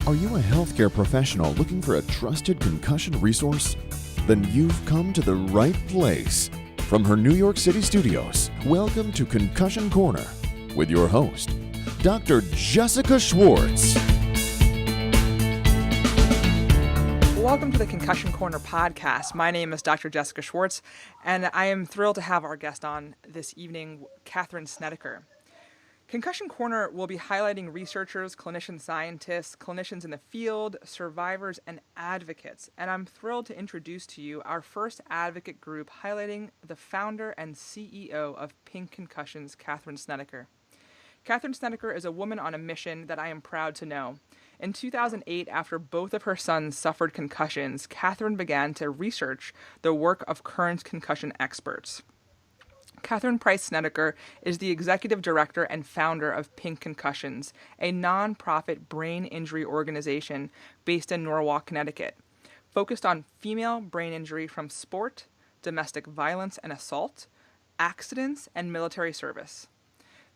Are you a healthcare professional looking for a trusted concussion resource? Then you've come to the right place. From her New York City studios, welcome to Concussion Corner with your host, Dr. Jessica Schwartz. Welcome to the Concussion Corner podcast. My name is Dr. Jessica Schwartz, and I am thrilled to have our guest on this evening, Katherine Snedaker. Concussion Corner will be highlighting researchers, clinician scientists, clinicians in the field, survivors, and advocates. And I'm thrilled to introduce to you our first advocate group highlighting the founder and CEO of Pink Concussions, Katherine Snedaker. Katherine Snedaker is a woman on a mission that I am proud to know. In 2008, after both of her sons suffered concussions, Katherine began to research the work of current concussion experts. Katherine Price Snedaker is the executive director and founder of Pink Concussions, a nonprofit brain injury organization based in Norwalk, Connecticut, focused on female brain injury from sport, domestic violence and assault, accidents, and military service.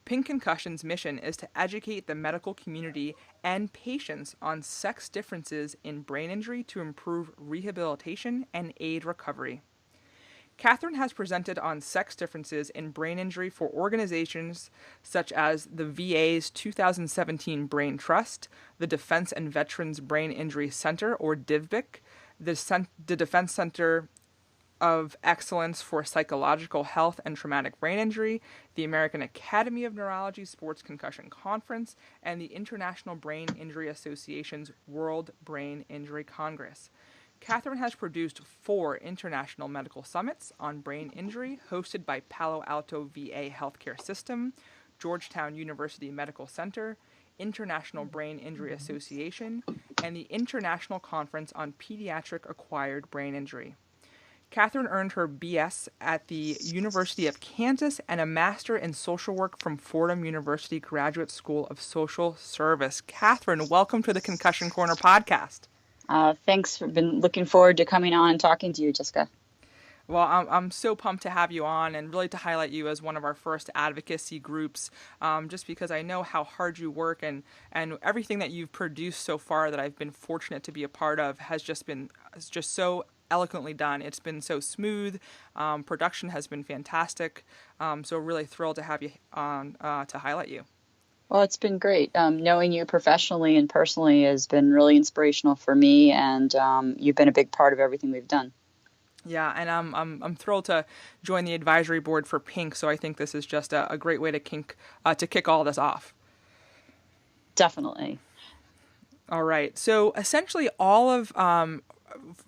Pink Concussions' mission is to educate the medical community and patients on sex differences in brain injury to improve rehabilitation and aid recovery. Katherine has presented on sex differences in brain injury for organizations such as the VA's 2017 Brain Trust, the Defense and Veterans Brain Injury Center, or DVBIC, the Defense Center of Excellence for Psychological Health and Traumatic Brain Injury, the American Academy of Neurology Sports Concussion Conference, and the International Brain Injury Association's World Brain Injury Congress. Katherine has produced 4 international medical summits on brain injury hosted by Palo Alto VA Healthcare System, Georgetown University Medical Center, International Brain Injury Association, and the International Conference on Pediatric Acquired Brain Injury. Katherine earned her BS at the University of Kansas and a Master in Social Work from Fordham University Graduate School of Social Service. Katherine, welcome to the Concussion Corner podcast. Thanks. I've been looking forward to coming on and talking to you, Jessica. Well, I'm so pumped to have you on and really to highlight you as one of our first advocacy groups, just because I know how hard you work and everything that you've produced so far that I've been fortunate to be a part of has just so eloquently done. It's been so smooth. Production has been fantastic. So really thrilled to have you on to highlight you. Well, it's been great. Knowing you professionally and personally has been really inspirational for me, and you've been a big part of everything we've done. Yeah, and I'm thrilled to join the advisory board for Pink. So I think this is just a great way to kick all this off. Definitely. All right. So essentially, all of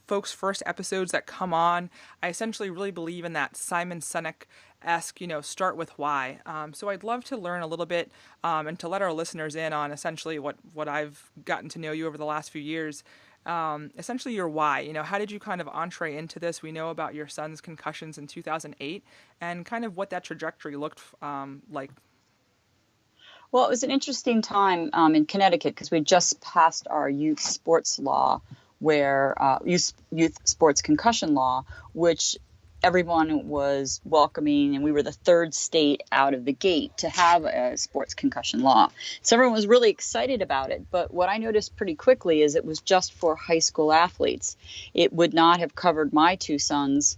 folks' first episodes that come on, I essentially really believe in that Simon Sinek-esque, start with why. So I'd love to learn a little bit and to let our listeners in on essentially what I've gotten to know you over the last few years. Essentially your why. How did you kind of entree into this? We know about your son's concussions in 2008 and kind of what that trajectory looked like. Well, it was an interesting time in Connecticut because we just passed our youth sports law, where youth sports concussion law, which everyone was welcoming, and we were the 3rd state out of the gate to have a sports concussion law. So everyone was really excited about it. But what I noticed pretty quickly is it was just for high school athletes. It would not have covered my 2 sons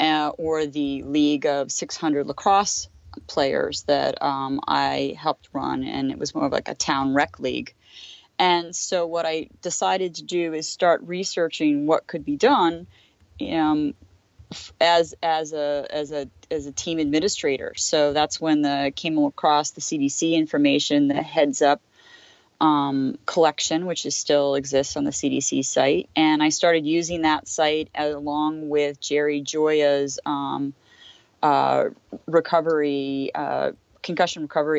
or the League of 600 lacrosse players that I helped run, and it was more of like a town rec league. And so what I decided to do is start researching what could be done as a team administrator. So that's when I came across the CDC information, the Heads Up collection, which still exists on the CDC site. And I started using that site along with Jerry Joya's concussion recovery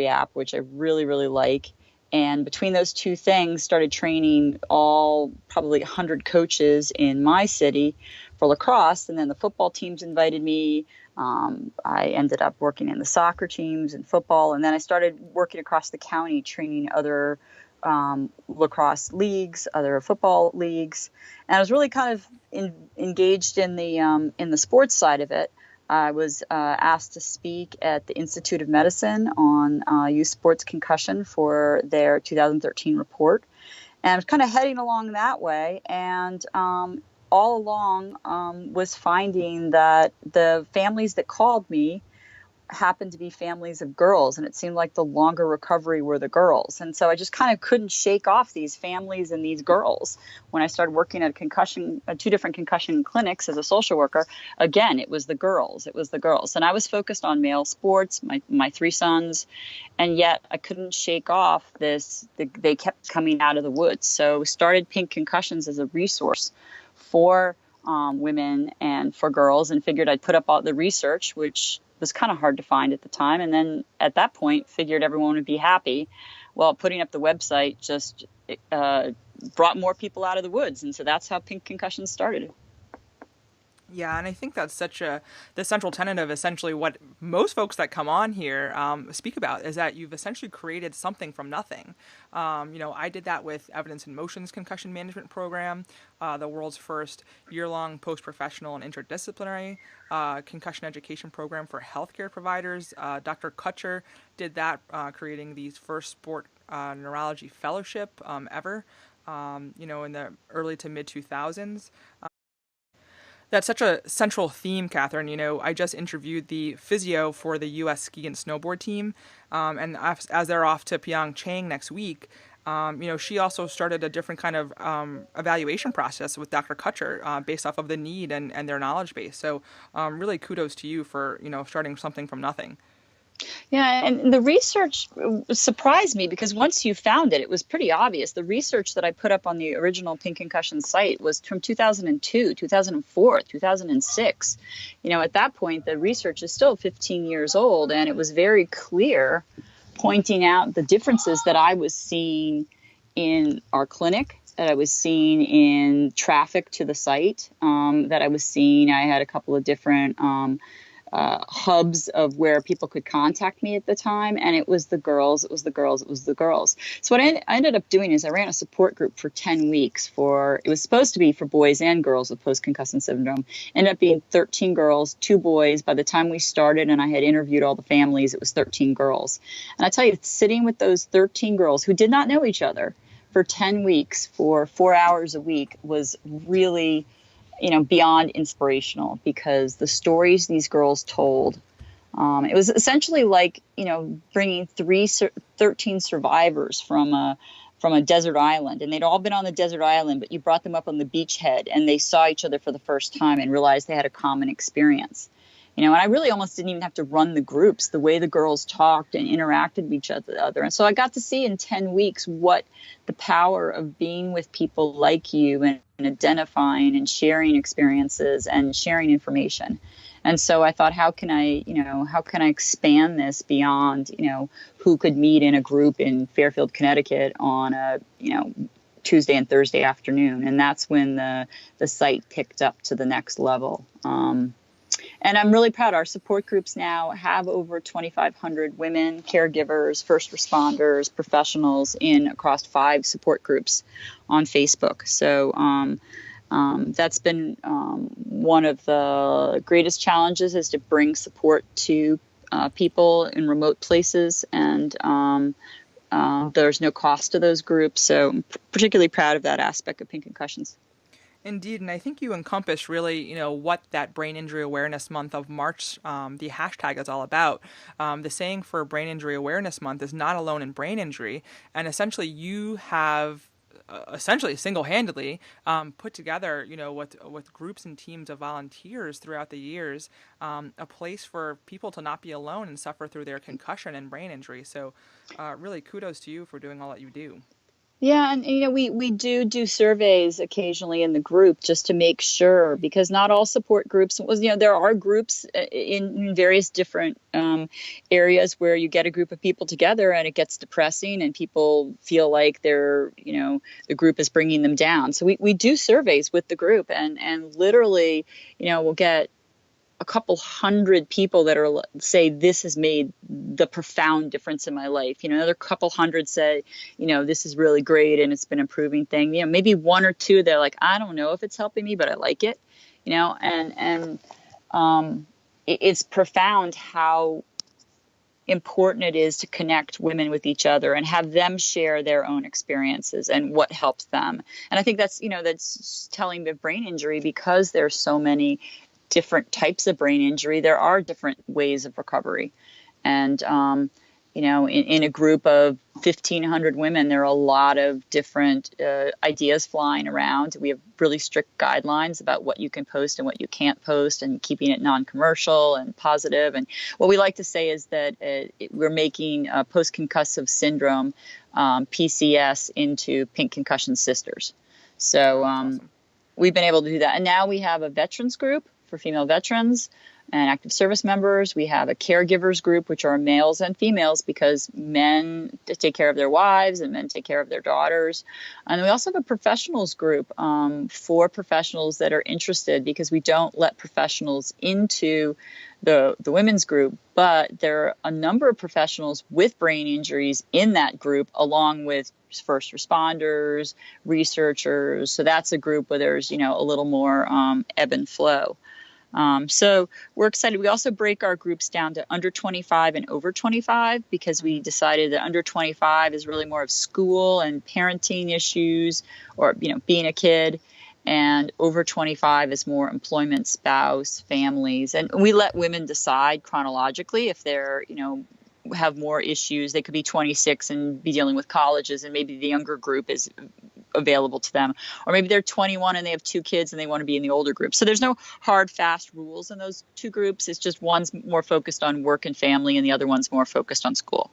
app, which I really, really like. And between those 2 things, started training probably 100 coaches in my city for lacrosse. And then the football teams invited me. I ended up working in the soccer teams and football. And then I started working across the county, training other lacrosse leagues, other football leagues. And I was really kind of engaged in the sports side of it. I was asked to speak at the Institute of Medicine on youth sports concussion for their 2013 report. And I was kind of heading along that way. And all along was finding that the families that called me happened to be families of girls, and it seemed like the longer recovery were the girls. And so I just kind of couldn't shake off these families and these girls. When I started working at two different concussion clinics as a social worker, again, it was the girls. And I was focused on male sports, my three sons, and yet I couldn't shake off this. They kept coming out of the woods. So started Pink Concussions as a resource for women and for girls, and figured I'd put up all the research, which was kind of hard to find at the time. And then at that point, figured everyone would be happy. Well, putting up the website just brought more people out of the woods. And so that's how Pink Concussions started. Yeah, and I think that's the central tenet of essentially what most folks that come on here speak about, is that you've essentially created something from nothing. I did that with Evidence in Motion's concussion management program, the world's first year-long post-professional and interdisciplinary concussion education program for healthcare providers. Dr. Kutcher did that, creating the first sport neurology fellowship ever, in the early to mid-2000s. That's such a central theme, Katherine. I just interviewed the physio for the U.S. ski and snowboard team, and as they're off to Pyeongchang next week, she also started a different kind of evaluation process with Dr. Kutcher based off of the need and their knowledge base. So really kudos to you for, starting something from nothing. Yeah, and the research surprised me, because once you found it, it was pretty obvious. The research that I put up on the original Pink Concussion site was from 2002, 2004, 2006. At that point, the research is still 15 years old, and it was very clear, pointing out the differences that I was seeing in our clinic, that I was seeing in traffic to the site, that I was seeing. I had a couple of different hubs of where people could contact me at the time, and it was the girls. So what I ended up doing is I ran a support group for 10 weeks it was supposed to be for boys and girls with post-concussive syndrome. Ended up being 13 girls, 2 boys. By the time we started and I had interviewed all the families, it was 13 girls. And I tell you, sitting with those 13 girls who did not know each other for 10 weeks for 4 hours a week was really beyond inspirational, because the stories these girls told, it was essentially like, bringing 13 survivors from a desert island, and they'd all been on the desert island, but you brought them up on the beachhead and they saw each other for the first time and realized they had a common experience. And I really almost didn't even have to run the groups, the way the girls talked and interacted with each other. And so I got to see in 10 weeks what the power of being with people like you and identifying and sharing experiences and sharing information. And so I thought, how can I expand this beyond, who could meet in a group in Fairfield, Connecticut on a, Tuesday and Thursday afternoon. And that's when the site picked up to the next level. And I'm really proud. Our support groups now have over 2,500 women, caregivers, first responders, professionals across 5 support groups on Facebook. So that's been one of the greatest challenges, is to bring support to people in remote places. And there's no cost to those groups. So I'm particularly proud of that aspect of Pink Concussions. Indeed, and I think you encompass really, what that Brain Injury Awareness Month of March, the hashtag is all about. The saying for Brain Injury Awareness Month is not alone in brain injury, and essentially you have single-handedly put together, with groups and teams of volunteers throughout the years, a place for people to not be alone and suffer through their concussion and brain injury. So really kudos to you for doing all that you do. Yeah, and we do surveys occasionally in the group just to make sure, because not all support groups, there are groups in various different areas where you get a group of people together and it gets depressing and people feel like the group is bringing them down. So we do surveys with the group, and literally, we'll get a couple hundred people that are say, this has made the profound difference in my life. Another couple hundred say, this is really great and it's been improving thing. Maybe 1 or 2, they're like, I don't know if it's helping me, but I like it. It's profound how important it is to connect women with each other and have them share their own experiences and what helps them. And I think that's, that's telling of brain injury, because there's so many different types of brain injury. There are different ways of recovery. And, in a group of 1,500 women, there are a lot of different ideas flying around. We have really strict guidelines about what you can post and what you can't post, and keeping it non-commercial and positive. And what we like to say is that we're making post-concussive syndrome, PCS, into Pink Concussion Sisters. So awesome. We've been able to do that. And now we have a veterans group for female veterans and active service members. We have a caregivers group, which are males and females, because men take care of their wives and men take care of their daughters. And we also have a professionals group for professionals that are interested, because we don't let professionals into the women's group, but there are a number of professionals with brain injuries in that group, along with first responders, researchers. So that's a group where there's, a little more ebb and flow. So we're excited. We also break our groups down to under 25 and over 25, because we decided that under 25 is really more of school and parenting issues, or, being a kid. And over 25 is more employment, spouse, families. And we let women decide chronologically if they're, have more issues. They could be 26 and be dealing with colleges, and maybe the younger group is available to them. Or maybe they're 21 and they have 2 kids and they want to be in the older group. So there's no hard, fast rules in those 2 groups. It's just one's more focused on work and family, and the other one's more focused on school.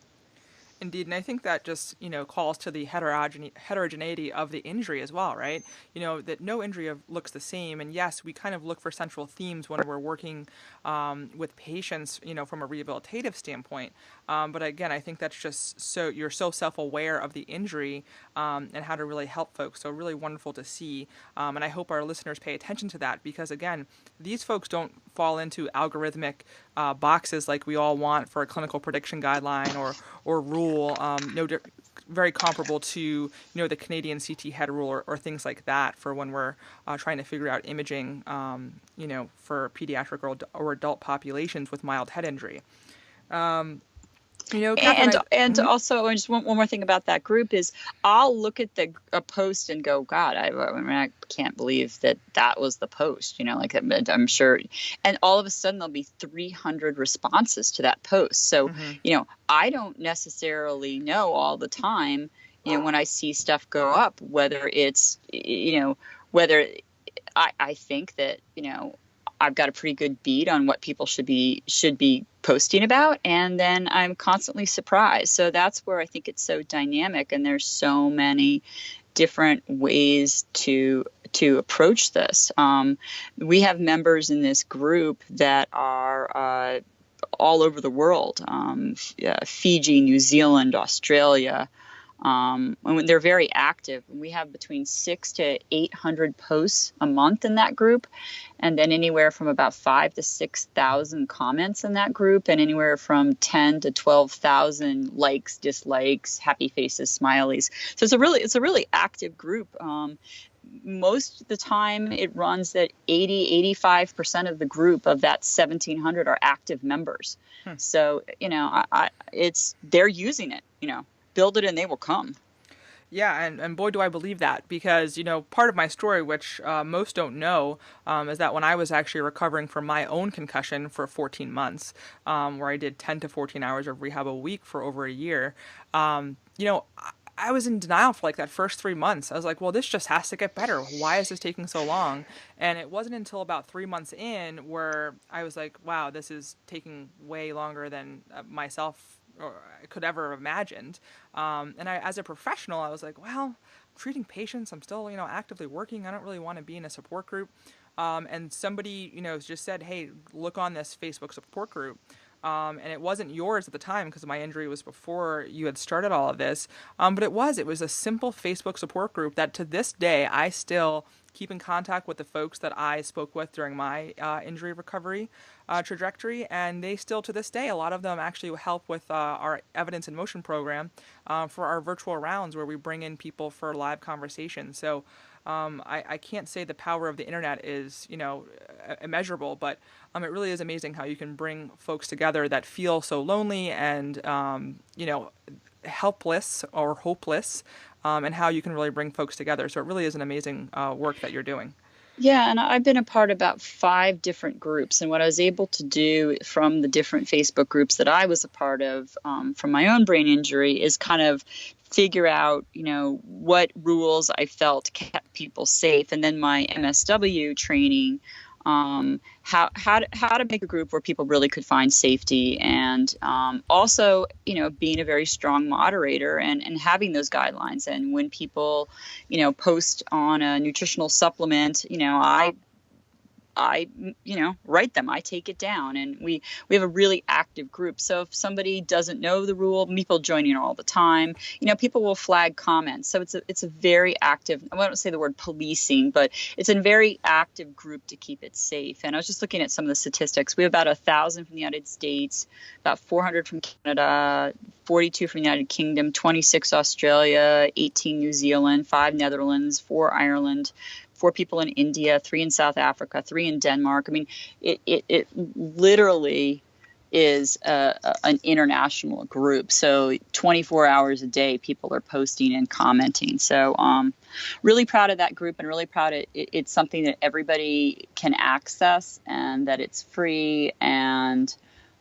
Indeed, and I think that just, calls to the heterogeneity of the injury as well, right? That no injury looks the same. And yes, we kind of look for central themes when we're working with patients, from a rehabilitative standpoint. But again, I think that's just so you're so self-aware of the injury and how to really help folks. So really wonderful to see. And I hope our listeners pay attention to that, because again, these folks don't fall into algorithmic boxes like we all want for a clinical prediction guideline or rule. Very comparable to the Canadian CT head rule or things like that for when we're trying to figure out imaging for pediatric or adult populations with mild head injury. Catherine, also, just one more thing about that group is I'll look at a post and go, God, I can't believe that was the post, I'm sure. And all of a sudden there'll be 300 responses to that post. So, I don't necessarily know all the time, when I see stuff go up, whether it's, whether I think that, I've got a pretty good beat on what people should be posting about, and then I'm constantly surprised. So that's where I think it's so dynamic, and there's so many different ways to approach this. We have members in this group that are all over the world, Fiji, New Zealand, Australia. And they're very active. We have between 600 to 800 posts a month in that group, and then anywhere from about 5,000 to 6,000 comments in that group, and anywhere from 10 to 12,000 likes, dislikes, happy faces, smileys. So it's a really active group. Most of the time it runs that 85% of the group of that 1,700 are active members. So, they're using it, build it and they will come. Yeah, and boy, do I believe that, because, part of my story, which most don't know, is that when I was actually recovering from my own concussion for 14 months, where I did 10 to 14 hours of rehab a week for over a year, I was in denial for like that first 3 months. I was like, well, this just has to get better. Why is this taking so long? And it wasn't until about 3 months in where I was like, wow, this is taking way longer than myself or I could ever have imagined. And as a professional, I was like, well, I'm treating patients. I'm still, actively working. I don't really want to be in a support group. And somebody, just said, hey, look on this Facebook support group. And it wasn't yours at the time because my injury was before you had started all of this. But it was a simple Facebook support group that to this day, I still keep in contact with the folks that I spoke with during my injury recovery. trajectory, and they still, to this day, a lot of them actually help with our Evidence in Motion program for our virtual rounds where we bring in people for live conversations. So I can't say the power of the internet is, immeasurable, but it really is amazing how you can bring folks together that feel so lonely and, helpless or hopeless, and how you can really bring folks together. So it really is an amazing work that you're doing. Yeah, and I've been a part of about 5 different groups. And what I was able to do from the different Facebook groups that I was a part of from my own brain injury is kind of figure out, what rules I felt kept people safe. And then my MSW training, how to make a group where people really could find safety, and also, being a very strong moderator and having those guidelines. And when people, post on a nutritional supplement, I write them. I take it down, and we have a really active group. So if somebody doesn't know the rule, people join in all the time. People will flag comments. So it's a very active. I won't say the word policing, but it's a very active group to keep it safe. And I was just looking at some of the statistics. We have about 1,000 from the United States, about 400 from Canada, 42 from the United Kingdom, 26 Australia, 18 New Zealand, 5 Netherlands, 4 Ireland, 4 people in India, 3 in South Africa, 3 in Denmark. I mean, it literally is an international group. So 24 hours a day, people are posting and commenting. So really proud of that group, and really proud it's something that everybody can access, and that it's free, and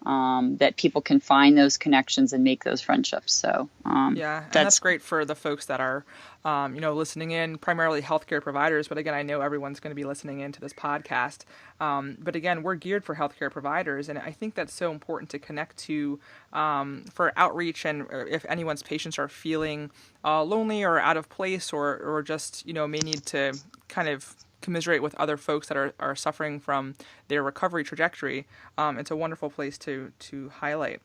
that people can find those connections and make those friendships. So and that's great for the folks that are listening in, primarily healthcare providers. But again, I know everyone's going to be listening into this podcast. But again, we're geared for healthcare providers, and I think that's so important to connect to for outreach. And if anyone's patients are feeling lonely or out of place, or just may need to kind of commiserate with other folks that are suffering from their recovery trajectory, it's a wonderful place to highlight.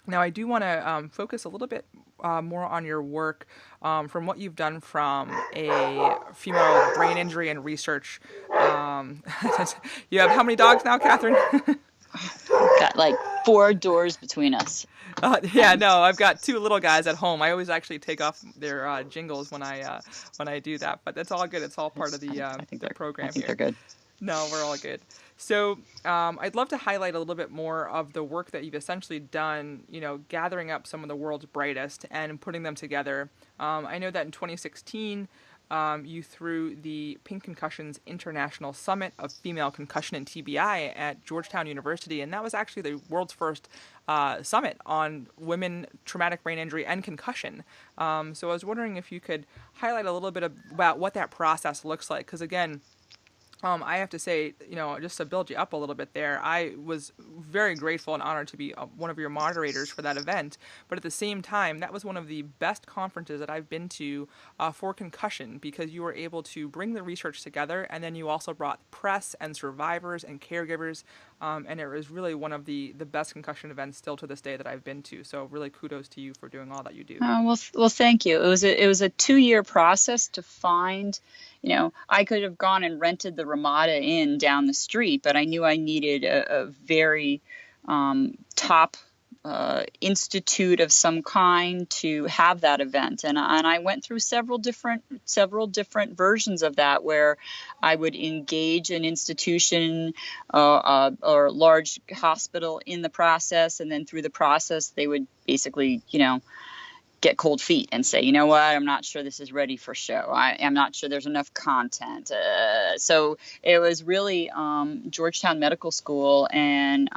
Now, I do want to focus a little bit more on your work from what you've done from a female brain injury and research. You have how many dogs now, Katherine? We've got like 4 doors between us. I've got 2 little guys at home. I always actually take off their jingles when I do that, but that's all good. It's all part of the program. I think here. They're good. No, we're all good. So I'd love to highlight a little bit more of the work that you've essentially done, gathering up some of the world's brightest and putting them together. I know that in 2016, you threw the Pink Concussions International Summit of Female Concussion and TBI at Georgetown University, and that was actually the world's first summit on women, traumatic brain injury, and concussion. So I was wondering if you could highlight a little bit about what that process looks like, because again, I have to say, just to build you up a little bit there, I was very grateful and honored to be one of your moderators for that event. But at the same time, that was one of the best conferences that I've been to for concussion, because you were able to bring the research together, and then you also brought press and survivors and caregivers, and it was really one of the best concussion events still to this day that I've been to. So really kudos to you for doing all that you do. Well, thank you. It was a 2-year process to find. I could have gone and rented the Ramada Inn down the street, but I knew I needed a very top institute of some kind to have that event. And I went through several different versions of that, where I would engage an institution or large hospital in the process, and then through the process, they would basically, get cold feet and say, you know what, I'm not sure this is ready for show. I'm not sure there's enough content. So it was really Georgetown Medical School and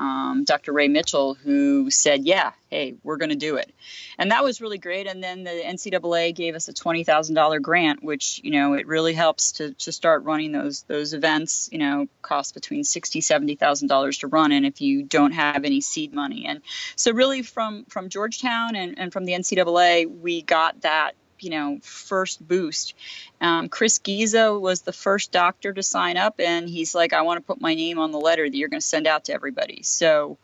Dr. Ray Mitchell who said, yeah, hey, we're going to do it. And that was really great. And then the NCAA gave us a $20,000 grant, which, it really helps to start running those events. Cost between $60,000, $70,000 to run, and if you don't have any seed money. And so really from Georgetown and from the NCAA, we got that, first boost. Chris Giza was the first doctor to sign up, and he's like, I want to put my name on the letter that you're going to send out to everybody. So,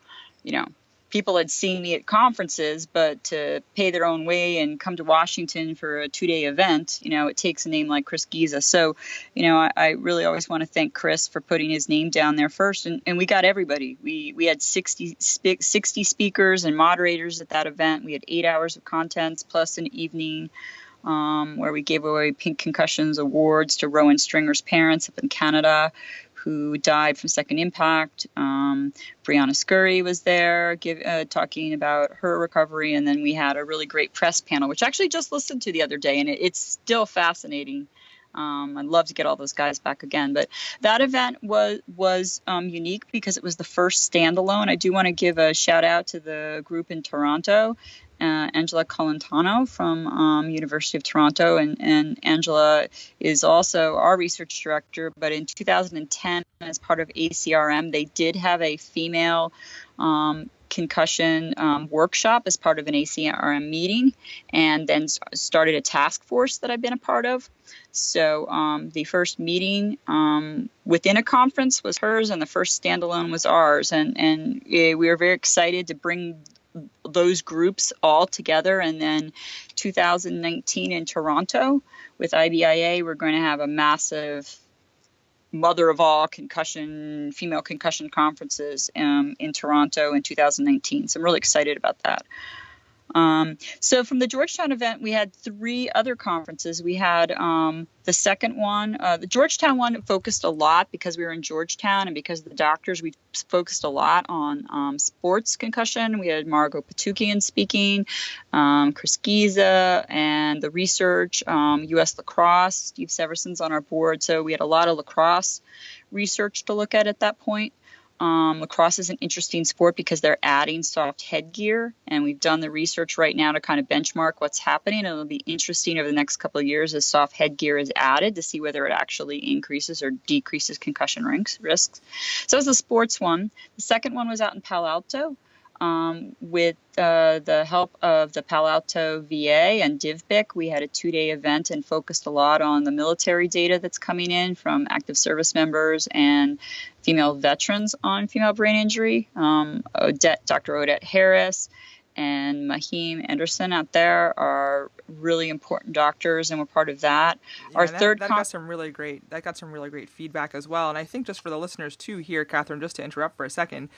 people had seen me at conferences, but to pay their own way and come to Washington for a 2-day event, it takes a name like Chris Giza. So, I really always want to thank Chris for putting his name down there first. And we got everybody. We had 60 speakers and moderators at that event. We had 8 hours of contents plus an evening where we gave away Pink Concussions awards to Rowan Stringer's parents up in Canada, who died from second impact. Brianna Scurry was there talking about her recovery. And then we had a really great press panel, which I actually just listened to the other day, and it's still fascinating. I'd love to get all those guys back again. But that event was unique because it was the first standalone. I do want to give a shout out to the group in Toronto, Angela Colantano from University of Toronto. And Angela is also our research director. But in 2010, as part of ACRM, they did have a female concussion workshop as part of an ACRM meeting, and then started a task force that I've been a part of. So the first meeting within a conference was hers, and the first standalone was ours. And we were very excited to bring those groups all together. And then 2019 in Toronto with IBIA, we're going to have a massive mother of all female concussion conferences in Toronto in 2019. So I'm really excited about that. So from the Georgetown event, we had 3 other conferences. We had the second one, the Georgetown one focused a lot because we were in Georgetown, and because of the doctors, we focused a lot on sports concussion. We had Margot Patukian speaking, Chris Giza, and the research, U.S. lacrosse. Steve Severson's on our board. So we had a lot of lacrosse research to look at that point. Lacrosse is an interesting sport because they're adding soft headgear, and we've done the research right now to kind of benchmark what's happening. And it'll be interesting over the next couple of years as soft headgear is added to see whether it actually increases or decreases concussion risks. So that was the sports one. The second one was out in Palo Alto with the help of the Palo Alto VA and DVBIC. We had a 2-day event and focused a lot on the military data that's coming in from active service members and female veterans on female brain injury. Dr. Odette Harris and Mahim Anderson out there are really important doctors, and we're part of that. Yeah, that got some really great feedback as well. And I think just for the listeners too here, Katherine, just to interrupt for a second,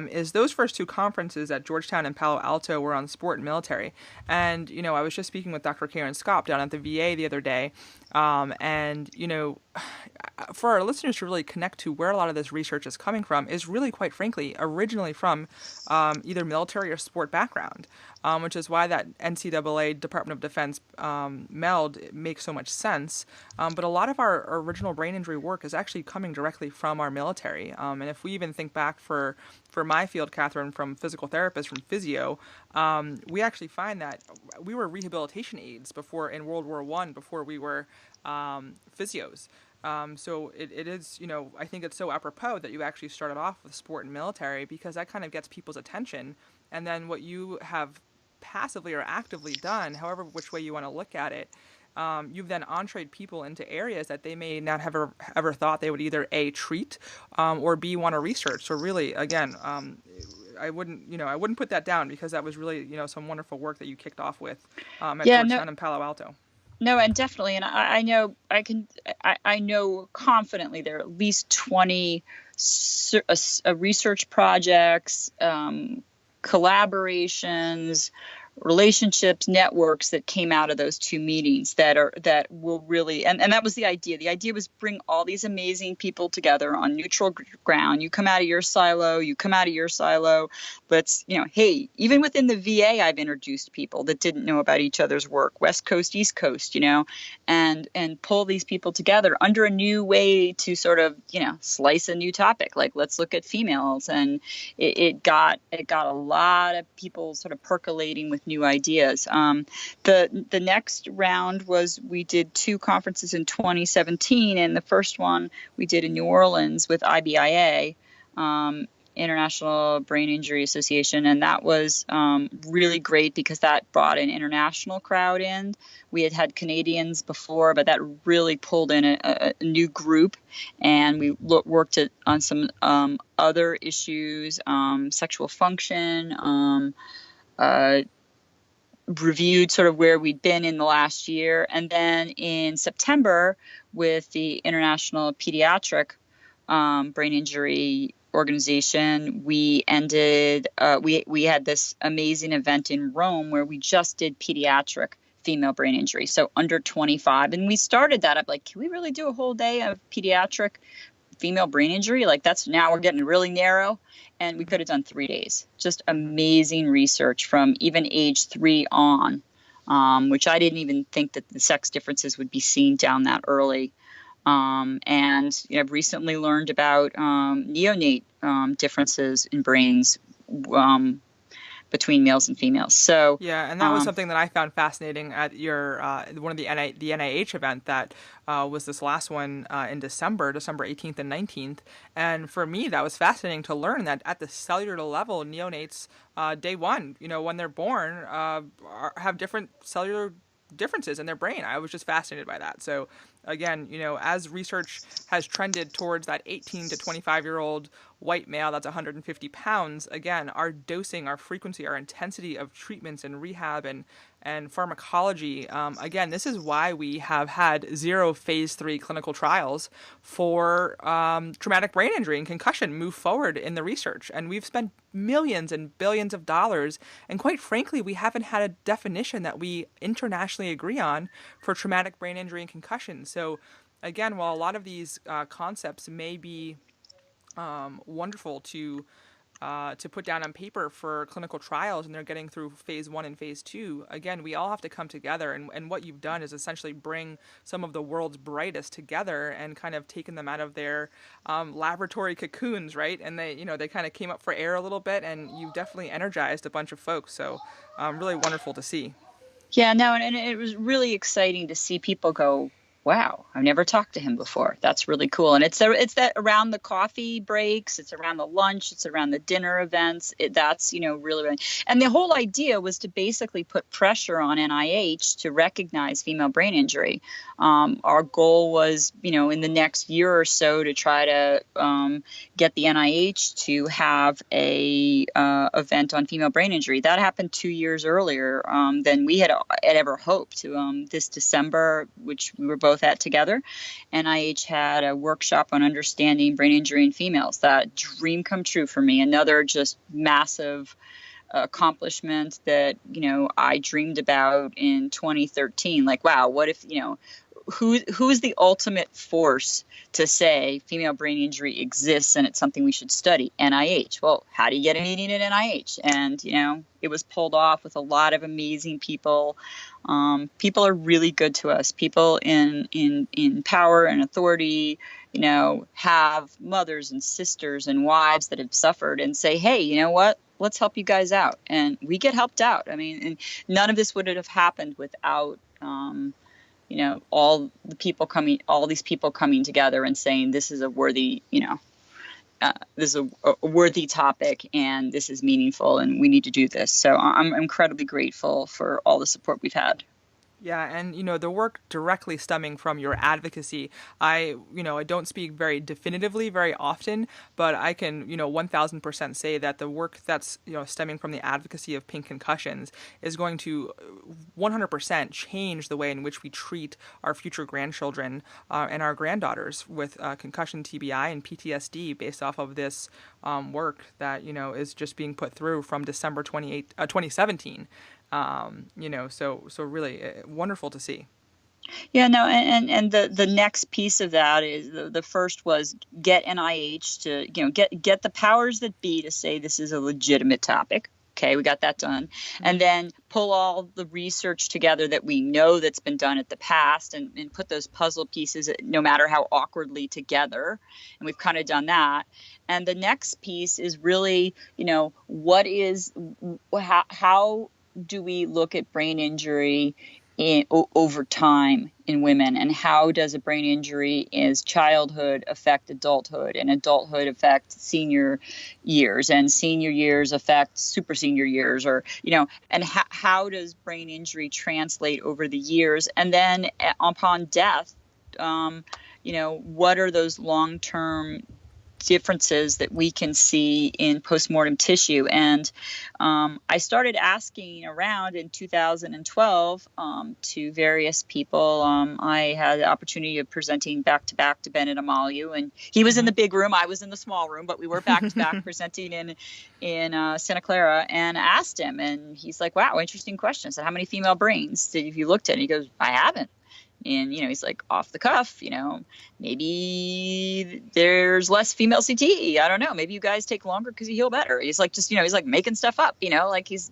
is those first 2 conferences at Georgetown and Palo Alto were on sport and military. And I was just speaking with Dr. Karen Scott down at the VA the other day, and for our listeners to really connect to where a lot of this research is coming from is really, quite frankly, originally from either military or sport background, which is why that NCAA Department of Defense meld makes so much sense. But a lot of our original brain injury work is actually coming directly from our military. And if we even think back for my field, Katherine, from physical therapists, from physio, we actually find that we were rehabilitation aides in World War I before we were physios. So it is, I think it's so apropos that you actually started off with sport and military, because that kind of gets people's attention. And then what you have passively or actively done, however which way you want to look at it, you've then entreed people into areas that they may not have ever thought they would either A, treat, or B, want to research. So really, again, I wouldn't put that down, because that was really, some wonderful work that you kicked off with at Georgetown and Palo Alto. No, and definitely, and I know confidently there are at least 20 research projects, collaborations, relationships, networks that came out of those 2 meetings that will really, and that was the idea. The idea was bring all these amazing people together on neutral ground. You come out of your silo, Let's, hey, even within the VA, I've introduced people that didn't know about each other's work, West Coast, East Coast, and pull these people together under a new way to sort of, slice a new topic. Like, let's look at females. And it got a lot of people sort of percolating with new ideas. The next round was, we did 2 conferences in 2017, and the first one we did in New Orleans with IBIA. International Brain Injury Association, and that was really great because that brought an international crowd in. We had Canadians before, but that really pulled in a new group, and we worked on some other issues, sexual function, reviewed sort of where we'd been in the last year. And then in September, with the International Pediatric Brain Injury Organization, we ended, we had this amazing event in Rome where we just did pediatric female brain injury, so under 25. And we started that up like, can we really do a whole day of pediatric female brain injury? Like, that's, now we're getting really narrow. And we could have done 3 days. Just amazing research from even age 3 on, which I didn't even think that the sex differences would be seen down that early. And I've recently learned about neonate differences in brains between males and females. So yeah, and that was something that I found fascinating at your one of the NIH event that was this last one in December 18th and 19th. And for me, that was fascinating to learn that at the cellular level, neonates day one, when they're born, have different cellular differences in their brain. I was just fascinated by that. So again, as research has trended towards that 18 to 25-year-old white male that's 150 pounds, again, our dosing, our frequency, our intensity of treatments and rehab and pharmacology, again, this is why we have had 0 phase 3 clinical trials for traumatic brain injury and concussion move forward in the research. And we've spent millions and billions of dollars. And quite frankly, we haven't had a definition that we internationally agree on for traumatic brain injury and concussion. So again, while a lot of these concepts may be wonderful to put down on paper for clinical trials, and they're getting through phase 1 and phase 2, again, we all have to come together. And what you've done is essentially bring some of the world's brightest together and kind of taken them out of their laboratory cocoons, right? And they kind of came up for air a little bit, and you've definitely energized a bunch of folks. So really wonderful to see. Yeah, no, and it was really exciting to see people go, wow, I've never talked to him before. That's really cool. And it's that around the coffee breaks, it's around the lunch, it's around the dinner events. That's, really. And the whole idea was to basically put pressure on NIH to recognize female brain injury. Our goal was, in the next year or so to try to get the NIH to have a event on female brain injury. That happened 2 years earlier than we had ever hoped. This December, which we were both at together, NIH had a workshop on understanding brain injury in females. That dream come true for me. Another just massive accomplishment that I dreamed about in 2013. Like, wow, what if who is the ultimate force to say female brain injury exists and it's something we should study? NIH. Well, how do you get a meeting at NIH? And it was pulled off with a lot of amazing people. People are really good to us. People in power and authority, have mothers and sisters and wives that have suffered and say, hey, you know what? Let's help you guys out. And we get helped out. I mean, and none of this would have happened without all these people coming together and saying this is a worthy, this is a worthy topic and this is meaningful and we need to do this. So I'm incredibly grateful for all the support we've had. Yeah, and the work directly stemming from your advocacy, I don't speak very definitively very often, but I can 1000% say that the work that's stemming from the advocacy of Pink Concussions is going to 100% change the way in which we treat our future grandchildren and our granddaughters with concussion, TBI, and PTSD based off of this work that is just being put through from December 2017. So really wonderful to see. Yeah, no, and the next piece of that is the first was get NIH to get the powers that be to say this is a legitimate topic. Okay, we got that done. And then pull all the research together that we know that's been done at the past and put those puzzle pieces, no matter how awkwardly, together. And we've kind of done that. And the next piece is really, how do we look at brain injury over time in women, and how does a brain injury as childhood affect adulthood, and adulthood affect senior years, and senior years affect super senior years, or and how does brain injury translate over the years, and then upon death, what are those long-term differences that we can see in postmortem tissue. And I started asking around in 2012 to various people. I had the opportunity of presenting back-to-back to Bennett Amalu, and he was in the big room, I was in the small room, but we were back-to-back presenting in Santa Clara, and asked him, and he's like, wow, interesting question. I said, how many female brains have you looked at? And he goes, I haven't. And, he's like, off the cuff, maybe there's less female CTE. I don't know. Maybe you guys take longer because you heal better. He's like, just, he's like making stuff up, like he's,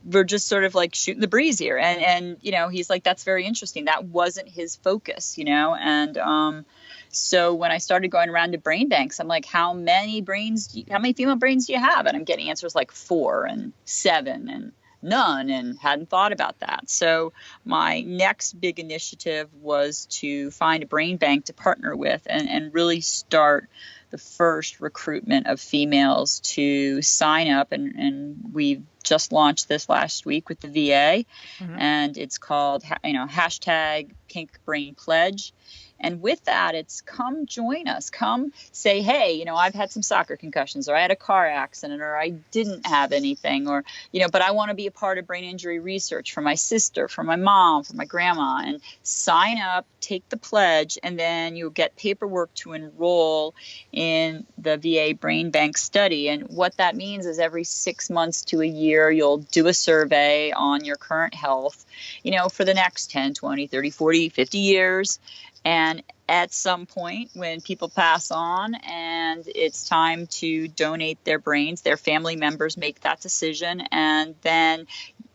we're just sort of like shooting the breeze here. And he's like, that's very interesting. That wasn't his focus, and, so when I started going around to brain banks, I'm like, how many female brains do you have? And I'm getting answers like 4 and 7 and none, and hadn't thought about that. So my next big initiative was to find a brain bank to partner with, and really start the first recruitment of females to sign up. And we just launched this last week with the VA, and it's called, hashtag Pink Brain Pledge. And with that, it's come join us, come say, hey, I've had some soccer concussions, or I had a car accident, or I didn't have anything, or, but I want to be a part of brain injury research for my sister, for my mom, for my grandma, and sign up, take the pledge, and then you'll get paperwork to enroll in the VA Brain Bank study. And what that means is every 6 months to a year, you'll do a survey on your current health, for the next 10, 20, 30, 40, 50 years. And at some point when people pass on and it's time to donate their brains, their family members make that decision. And then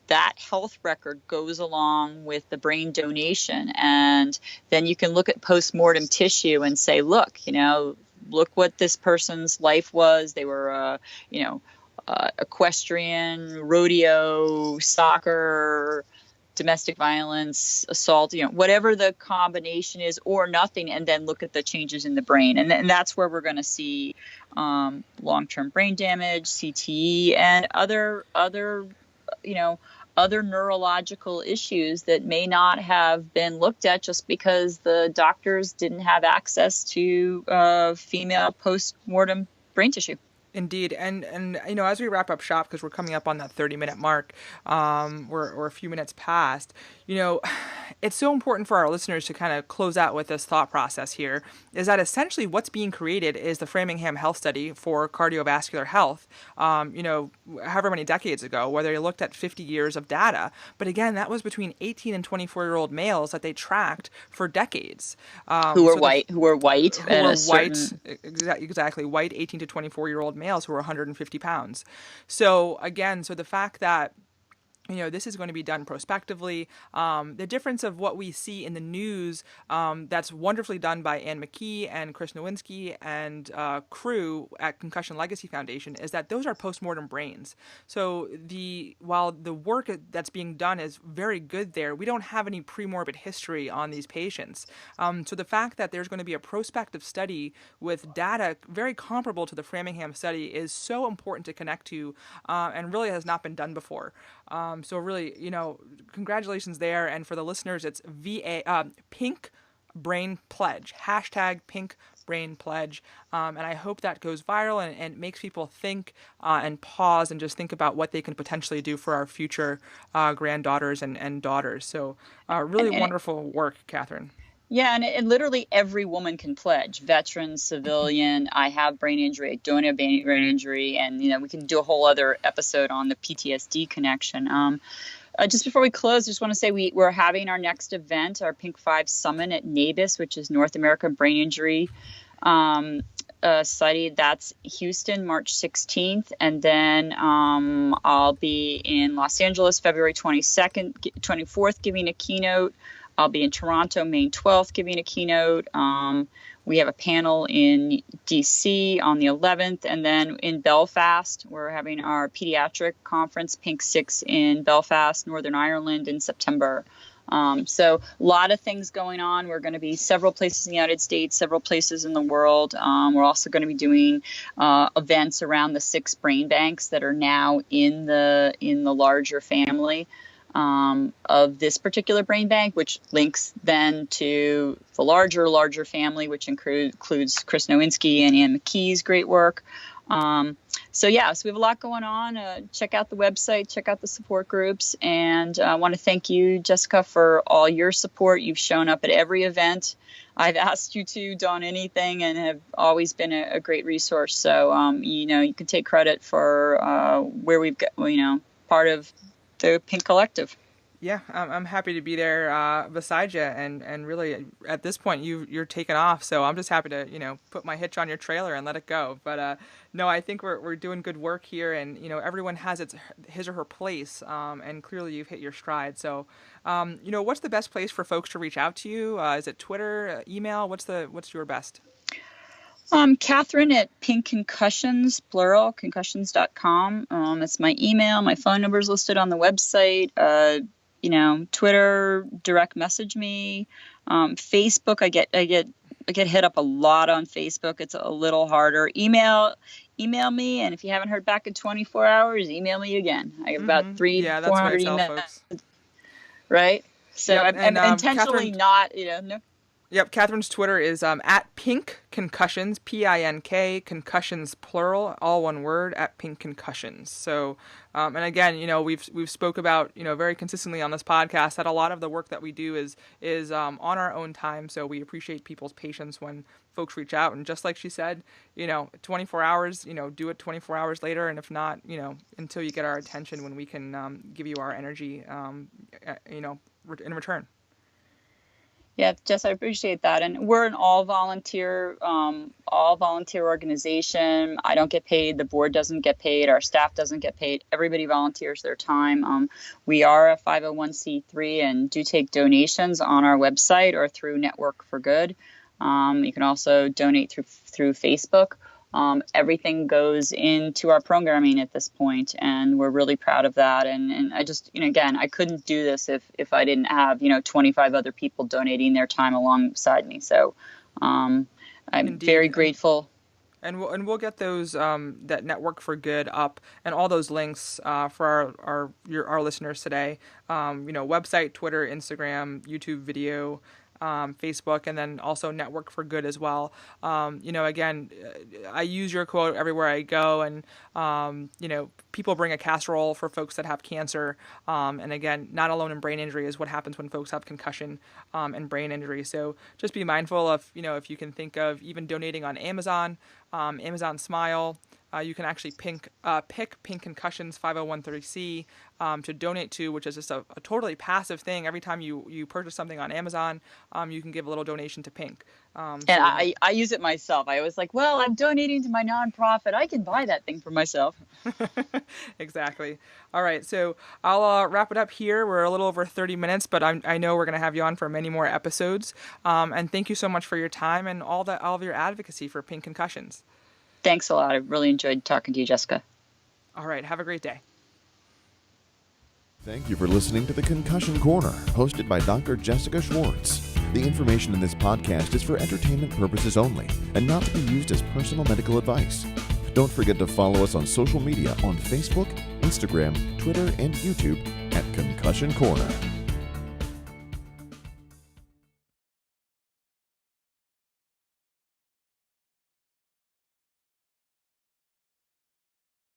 that health record goes along with the brain donation. And then you can look at postmortem tissue and say, look what this person's life was. They were, equestrian, rodeo, soccer, domestic violence, assault, whatever the combination is, or nothing, and then look at the changes in the brain. And that's where we're going to see long-term brain damage, CTE, and other neurological issues that may not have been looked at just because the doctors didn't have access to female post-mortem brain tissue. Indeed. And as we wrap up shop, because we're coming up on that 30-minute mark, we're a few minutes past, it's so important for our listeners to kind of close out with this thought process here, is that essentially what's being created is the Framingham Health Study for cardiovascular health, however many decades ago, where they looked at 50 years of data. But again, that was between 18 and 24-year-old males that they tracked for decades. Who were white. Exactly, white 18 to 24-year-old males who were 150 pounds. So again, the fact that this is going to be done prospectively. The difference of what we see in the news that's wonderfully done by Ann McKee and Chris Nowinski and crew at Concussion Legacy Foundation is that those are postmortem brains. So while the work that's being done is very good there, we don't have any premorbid history on these patients. So the fact that there's going to be a prospective study with data very comparable to the Framingham study is so important to connect to and really has not been done before. So really, congratulations there. And for the listeners, it's Pink Brain Pledge, hashtag Pink Brain Pledge. And I hope that goes viral and makes people think and pause and just think about what they can potentially do for our future granddaughters and daughters. So really wonderful work, Katherine. Yeah, and literally every woman can pledge. Veteran, civilian, I have brain injury, I don't have brain injury, and we can do a whole other episode on the PTSD connection. Just before we close, I just want to say we're having our next event, our Pink 5 Summit at NABIS, which is North America Brain Injury Study. That's Houston, March 16th, and then I'll be in Los Angeles, February 24th, giving a keynote. I'll be in Toronto, May 12th, giving a keynote. We have a panel in DC on the 11th. And then in Belfast, we're having our pediatric conference, Pink 6, in Belfast, Northern Ireland, in September. So a lot of things going on. We're going to be several places in the United States, several places in the world. We're also going to be doing events around the 6 brain banks that are now in the larger family of this particular brain bank, which links then to the larger family, which includes Chris Nowinski and Ann McKee's great work. So we have a lot going on. Check out the website, check out the support groups, and I want to thank you, Jessica, for all your support. You've shown up at every event I've asked you to on anything, and have always been a great resource. So, you can take credit for where we've got, part of the Pink Collective. Yeah, I'm happy to be there beside you, and really at this point you're taking off, so I'm just happy to put my hitch on your trailer and let it go. But no, I think we're doing good work here, and everyone has his or her place, and clearly you've hit your stride. So what's the best place for folks to reach out to you? Is it Twitter, email? What's your best? Katherine at Pink Concussions, plural, concussions.com. It's my email. My phone number is listed on the website. Twitter, direct message me. Facebook, I get hit up a lot on Facebook. It's a little harder. Email me, and if you haven't heard back in 24 hours, email me again. I have about 400 emails. Folks. Right? So yep, I'm intentionally Catherine, no. Yep, Catherine's Twitter is at Pink Concussions, Pink Concussions plural, all one word, at Pink Concussions. So, and again, we've spoke about very consistently on this podcast that a lot of the work that we do is on our own time. So we appreciate people's patience when folks reach out, and just like she said, 24 hours, do it 24 hours later, and if not, until you get our attention, when we can give you our energy, in return. Yeah, Jess, I appreciate that. And we're an all volunteer organization. I don't get paid. The board doesn't get paid. Our staff doesn't get paid. Everybody volunteers their time. We are a 501c3 and do take donations on our website or through Network for Good. You can also donate through Facebook. Everything goes into our programming at this point, and we're really proud of that. And I just, again, I couldn't do this if I didn't have, 25 other people donating their time alongside me. So I'm Indeed. Very grateful. And we'll get those that Network for Good up, and all those links for our listeners today. Website, Twitter, Instagram, YouTube video, Facebook, and then also Network for Good as well. Again, I use your quote everywhere I go, and people bring a casserole for folks that have cancer. And again, not alone in brain injury is what happens when folks have concussion and brain injury. So just be mindful of, if you can think of even donating on Amazon, Amazon Smile. You can actually pick Pink Concussions 501c to donate to, which is just a totally passive thing. Every time you purchase something on Amazon, you can give a little donation to Pink. And I use it myself. I was like, well, I'm donating to my nonprofit. I can buy that thing for myself. Exactly. All right. So I'll wrap it up here. We're a little over 30 minutes, but I know we're going to have you on for many more episodes. And thank you so much for your time and all of your advocacy for Pink Concussions. Thanks a lot. I really enjoyed talking to you, Jessica. All right. Have a great day. Thank you for listening to the Concussion Corner, hosted by Dr. Jessica Schwartz. The information in this podcast is for entertainment purposes only and not to be used as personal medical advice. Don't forget to follow us on social media on Facebook, Instagram, Twitter, and YouTube at Concussion Corner.